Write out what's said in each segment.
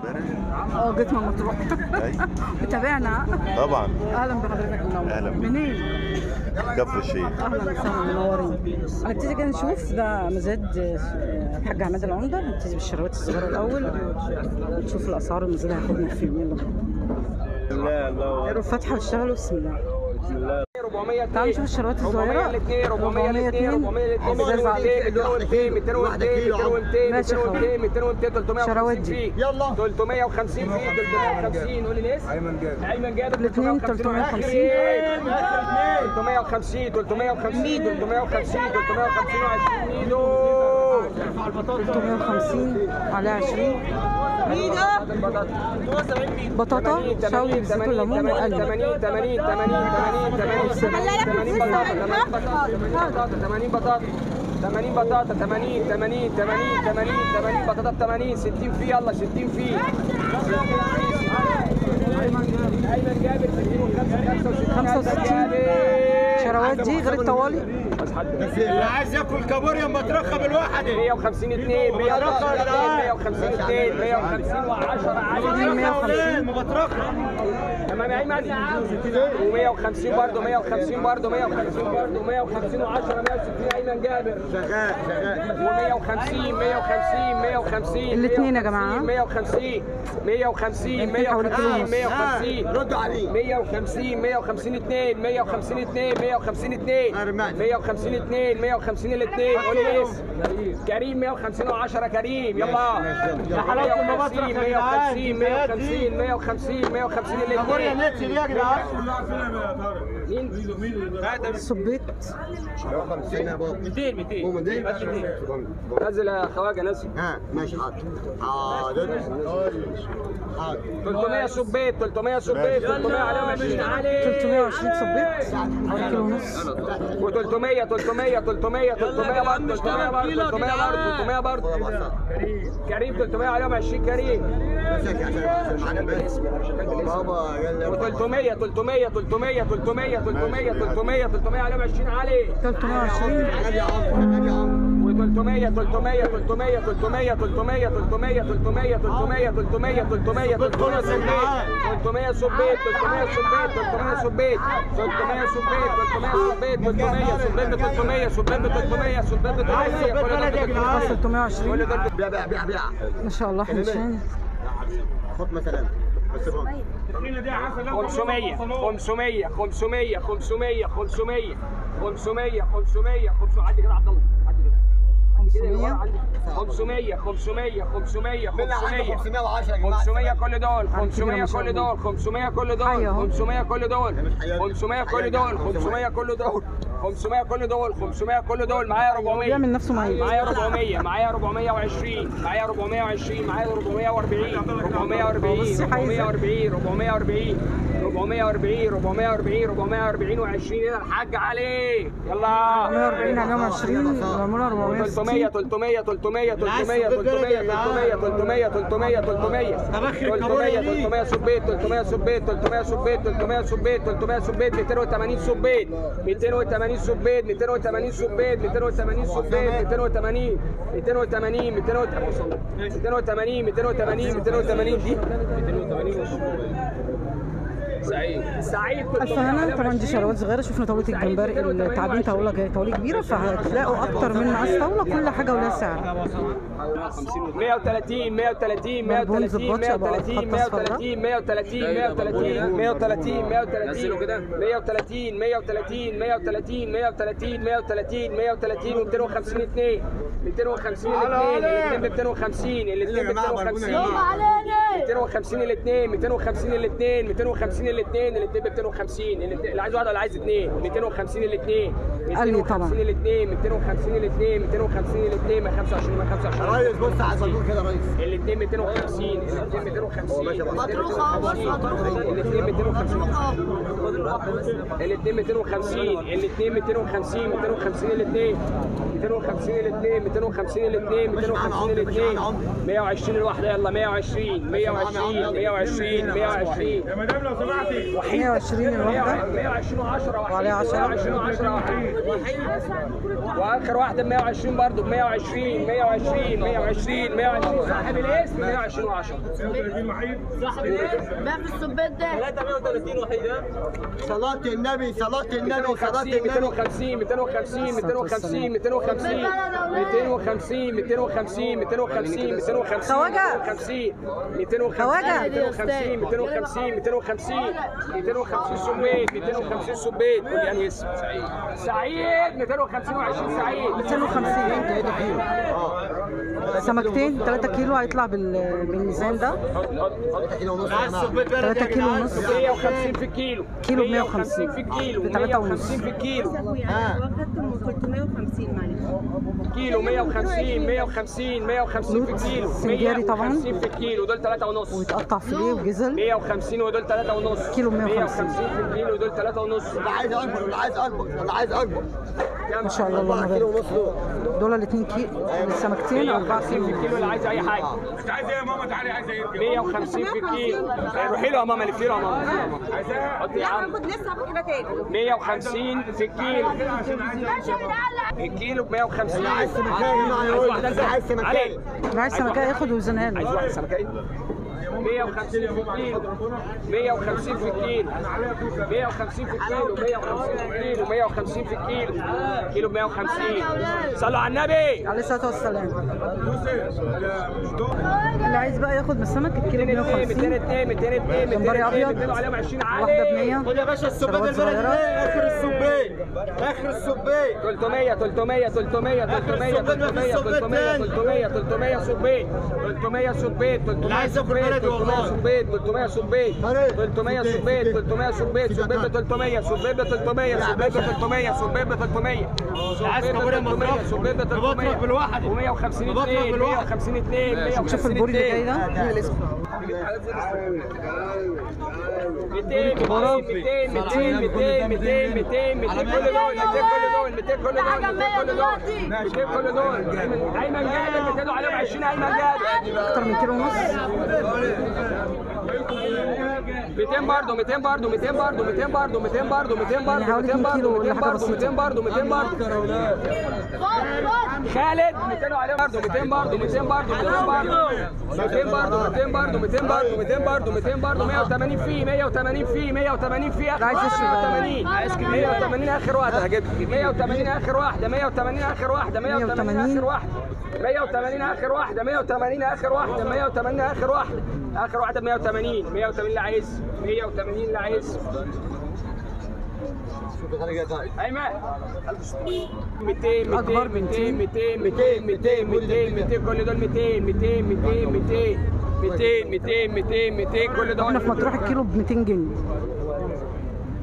جيت من مطروح. متابعنا. طبعا. اهلا بحضرتك. منور. اهلا بيك. منين؟ كفر الشيخ. اهلا وسهلا، منورين. هنبتدي كده نشوف ده مزاد الحاج عماد العمده. هنبتدي بالشراوات الصغيره الاول ونشوف الاسعار. المزاد هياخدنا فين. يلا بينا. الله يقروا الفاتحه واشتغلوا. بسم الله. بسم الله. تعالوا نشوف الشراوات الصغيره. 402 402 الشراوات دي 350 في 350. قولي ليه؟ ايمن جابر. الاثنين 350 350 على 20 بطاطا شوي بزيت الليمون وقلب. 80 بطاطا ب 80. 60 فيه. يلا 60 فيه. ايمن جابر 65. شراوات دي غير الطوالي. اللي عايز ياكل كابوريا مطرخه بالواحد 150 2 150 2 150 و10 على 150 مطرخه. تمام يا ايمن. و150 برضه 150 برضه 150 برضه 150 و10 160. ايمن جابر شغال و150 150 150 الاثنين يا جماعه 150 150 150 ردوا عليه 150 150 2 150 2 150 2 150 2 150 الاثنين. كريم 150 و10 كريم. يلا يا حلاوه المبطرخ 150 150 150 150 الاثنين. يا جدعان صبيت 150 يا بابا 200 نزل يا خواجه نزل. ها ماشي حاضر 300 صبيت 300 صبيت 300 عليهم 20 عليه 320 صبيت حوالي كيلو ونص. و300 300 300 300 برضه 300 برضه كريم 300 عليهم 20 كريم. بابا و300 300 300 300 300 300 300 عليهم 20 عليه 320 و300 300 300 300 300 300 300 300 300 300 300 صبيت 300 صبيت 300 صبيت 300 صبيت 300 صبيت 300 صبيت 300 صبيت 300 صبيت 320 بيع ما شاء الله. حنشان خد مثلا بس 500 500 500 500 500 500 500 عدي كده عبد الله 500 500 500 500 500 كل دول 500 كل دول 500 كل دول 500 كل دول 500 كل دول 500 كل دول 500 كل دول 500 كل دول. معايا 400 بيعمل نفسه ميت. معايا 400 معايا 420 معايا 420 معايا 440 440 440 440 440 440 و20 الحاج عليه. يلا 440 عليهم 20 معموله 460 300 300 300 300 300 300 300 300 300 صبيت 300 صبيت 300 صبيت 300 صبيت 300 صبيت 280 صبيت 280 صبيت 280 صبيت 280 صبيت 280 280 280 280 دي 280 سعيد ألف هنا. طبعا دي شراوات صغيره. شفنا طاوله الجمبري التعابين طاوله كبيره، فهتلاقوا اكتر من مقاس طاوله. كل حاجه ولها سعر. 130 130 130 130 130 130 130 130 130 كده 130 130 130 130 130 130 و250 2 250 الاثنين 250 الاثنين 250 250 الاثنين 250 الاثنين 250 الاثنين ب 250 اللي عايز واحد ولا عايز اثنين 250 الاثنين 250 الاثنين 250 الاثنين 250 الاثنين 25 25 ريس بص على البلطو كده يا ريس. الاثنين 250 الاثنين 250 الاثنين 250 الاثنين 250 الاثنين 250 250 الاثنين 250 الاثنين 250 الاثنين 250 الاثنين 120 الواحده يلا 120 120 120 120 يا مدام لو سمحتي 120 الواحده 120 و10 وعليها 10 120 و10 واخر واحده ب 120 برضه ب 120 120 120 120 صاحب الاسم 120 و10 صاحب الاسم باب الصبيت ده 330 وحيده صلاة النبي صلاة النبي صلاة النبي 250 250 250 250 250 250 250 250 خواجة 250 خواجة 250 250 250 250 سبيت 250 سبيت قول يعني اسم سعيد 250 و20 سعيد 250 سمكتين 3 كيلو هيطلع بالميزان ده 3 كيلو ونص 150 في الكيلو كيلو ب 150 في الكيلو ب 3 ونص 150 في الكيلو واخدت 350 معلش كيلو 150 150 150 في الكيلو سنجاري طبعا 150 في الكيلو دول 3 ونص ويتقطع فيليه وجزل 150 ودول 3 ونص كيلو 150 في الكيلو ودول 3 ونص اللي عايز اكبر اللي عايز اكبر اللي عايز اكبر ما شاء الله اللهم بارك دول الاثنين كيلو السمكتين 4 150 كيلو في الكيلو اللي عايز اي حاجه انت عايز ايه يا ماما تعالي عايز ايه 150 في الكيلو روحي له يا ماما لفي له يا ماما عايزاها حطي يا عم هاخد لسه هاخد كده تاني 150 في الكيلو الكيلو ب 150 عايز سمكية يا جماعه يقول عايز سمكية اللي عايز سمكه ياخد ويوزنها عايز له واحد سمكية 150 في الكيلو 150 في الكيلو 150 في الكيلو 150 في الكيلو 150 في الكيلو كيلو ب 150 صلوا على النبي عليه الصلاه والسلام اللي عايز بقى ياخد من السمك الكيلو ب 150 202 202 جمبري ابيض 200 عليهم 20 واحده ب عالي 100 خد يا باشا السبيت ثروات البلدي صغيره اخر السبيت اخر السبيت 300 300 300 300 300 300 300 300 سبيت 300 سبيت 300 عايز ياكل بلدي والله. سبيت 300 سبيت 300 سبيت 300 سبيت سبيت ب 300 سبيت ب 300 سبيت ب 300 سبيت ب 300 عايز كابوريا مطرح سبيت ب 300 بطرح بالواحد و150 2 150 2 150 شوف البوري اللي جاي ده 200 200 200 200 200 200 كل دول 200 كل دول ايمن جابر 200 عليهم 20 ايمن جابر اكتر من كيلو ونص 200 برضه 200 برضه 200 برضه 200 برضه 200 برضه 200 برضه يعني حوالي 2 كيلو ولا حاجه 200 بسيطه برضه 200 برضه خالد 200 عليهم برضه 200 برضه 200 برضه 200 برضه 200 برضه 200 برضه 200 برضه 200 برضه 180 فيه 180 فيه 180 فيه اخر عايز اشرب 180 اخر واحده هجيب 180 اخر واحده 180 اخر واحده 180 اخر واحده 180 اخر واحده 180 اخر واحده 180 اخر واحده اخر واحده 180 180 اللي عايز 180 اللي عايز ايمن 200 200 200 200 200 200 200 كل دول 200 200 200 200 200 200 200 كل دول احنا في مطروح الكيلو ب 200 جنيه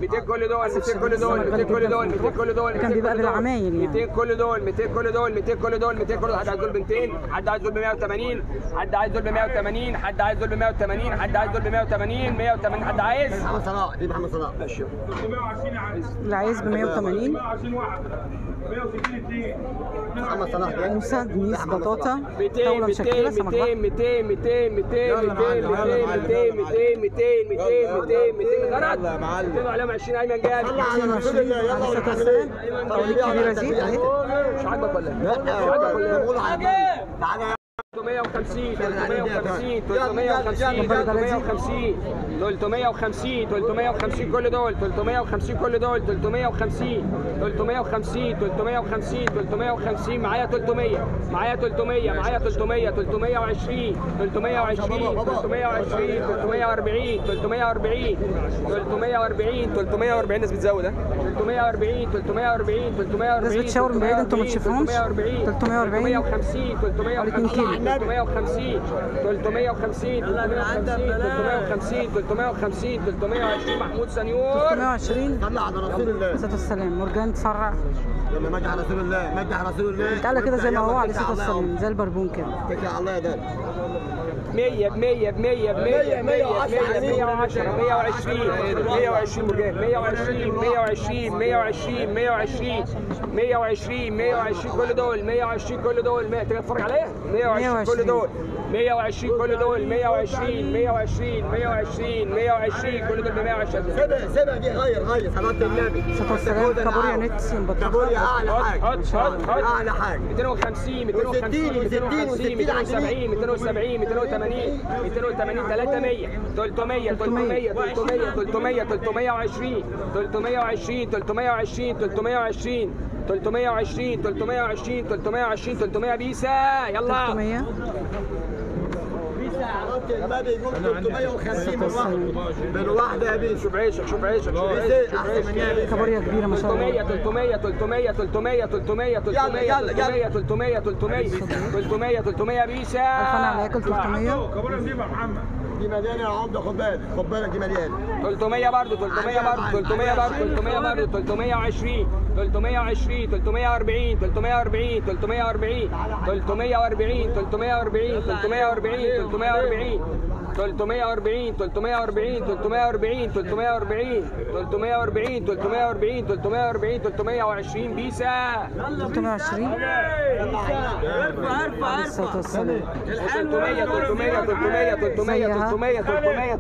200 كل دول 200 كل دول 200 كل دول 200 كل دول كان بيبقى بالعمايل يعني 200 كل دول 200 كل دول 200 كل دول 200 كل دول حد عايز دول ب 200 حد عايز دول ب 180 حد عايز دول ب 180 حد عايز دول ب 180 حد عايز دول ب 180 180 حد عايز محمد صلاح دي محمد صلاح ماشي اللي عايز ب 180 محمد صلاح موسى دنيس بطاطا 200 طاوله 200 مشكله سمك 200 بحر 200 200 200 200 200 200 غرض 200 عليهم 20 ايمن جاب 22 عليه الصلاه والسلام طاوله كبيره دي اهي مش عاجبك ولا ايه؟ مش عاجبك ولا ايه؟ تعالى 350 350 350 350 350 350 كل دول 350 كل دول 350 350 350 350 معايا 300 معايا 300 معايا 300 320 320 320 340 340 340 340 الناس بتزود ها 340 340 340 الناس بتشاور من بعيد انتوا ما تشوفوهمش 340 350 350 كيلو 350 350 350 350 320 محمود سنيور 320 صلى على رسول الله الصلاه والسلام مرجان تسرع يلا مدح رسول الله مدح رسول الله تعالى كده زي ما هو عليه الصلاه والسلام زي البربون كده اتكل على الله يا دار 100 ب 100 ب 100 ب 100 ب 100 110 120 120 مرجان 120 120 120 120 120 120 كل دول 120 كل دول انت بتتفرج عليا 120 كل دول 120 كل دول 120 120 120 120 كل دول ب 120 سيبها دي غير صلاة النبي والسلام. كابوريا نتس كابوريا اعلى حاجه اعلى حاجه 250 250 250 270 270 280 280 300 300 300 300 300 320 320 320 320 320 320 320 300 بيسا يلا 300 النبي يقول 350 بالواحده يا بيه. شوف عيشك شوف عيشك شوف عيشك. كابوريا كبيره ما شاء الله. 300 300 300 300 300 300 300 300 300 بيسا. الفن على ياكل 300. دي مليانه يا عمده، خد بالك دي مليانه. 300 برضه 300 برضه 300 برضه 300 برضه 320 320 340 340 340 340 340 340 340 340 340 340 340 340 340 340 320 بيسا 320 300 300 300 300 300 300